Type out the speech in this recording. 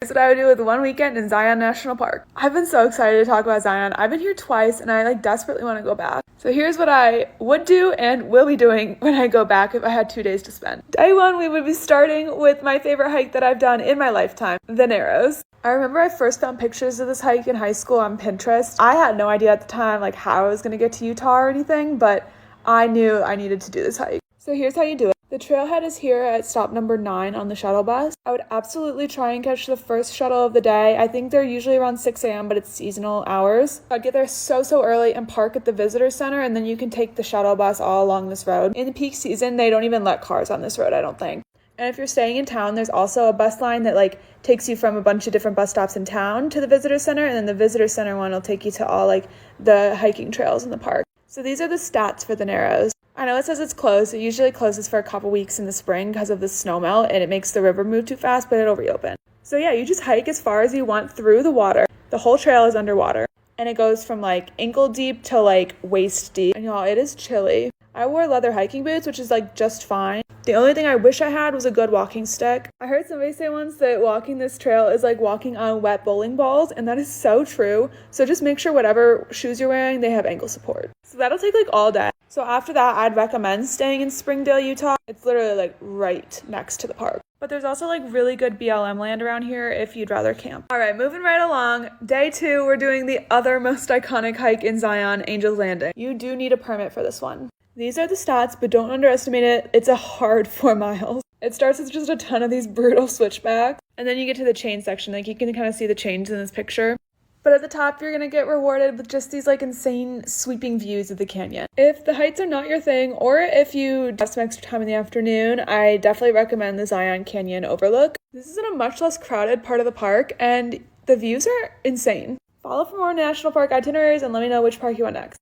Here's what I would do with one weekend in Zion National Park. I've been so excited to talk about Zion. I've been here twice and I desperately want to go back. So here's what I would do and will be doing when I go back if I had 2 days to spend. Day one, we would be starting with my favorite hike that I've done in my lifetime, the Narrows. I remember I first found pictures of this hike in high school on Pinterest. I had no idea at the time how I was going to get to Utah or anything, but I knew I needed to do this hike. So here's how you do it. The trailhead is here at stop number 9 on the shuttle bus. I would absolutely try and catch the first shuttle of the day. I think they're usually around 6 a.m., but it's seasonal hours. I'd get there so early and park at the visitor center, and then you can take the shuttle bus all along this road. In the peak season, they don't even let cars on this road, I don't think. And if you're staying in town, there's also a bus line that takes you from a bunch of different bus stops in town to the visitor center, and then the visitor center one will take you to all the hiking trails in the park. So these are the stats for the Narrows. I know it says it's closed. It usually closes for a couple weeks in the spring because of the snow melt and it makes the river move too fast, but it'll reopen. So yeah, you just hike as far as you want through the water. The whole trail is underwater and it goes from ankle deep to waist deep. And y'all, it is chilly. I wore leather hiking boots, which is just fine. The only thing I wish I had was a good walking stick. I heard somebody say once that walking this trail is like walking on wet bowling balls, and that is so true. So just make sure whatever shoes you're wearing, they have ankle support. So that'll take all day. So after that, I'd recommend staying in Springdale, Utah. It's literally right next to the park. But there's also really good BLM land around here if you'd rather camp. All right, moving right along. Day 2, we're doing the other most iconic hike in Zion, Angel's Landing. You do need a permit for this one. These are the stats, but don't underestimate it. It's a hard 4 miles. It starts with just a ton of these brutal switchbacks, and then you get to the chain section. You can kind of see the chains in this picture. But at the top, you're going to get rewarded with just these insane sweeping views of the canyon. If the heights are not your thing, or if you have some extra time in the afternoon, I definitely recommend the Zion Canyon Overlook. This is in a much less crowded part of the park, and the views are insane. Follow for more national park itineraries and let me know which park you want next.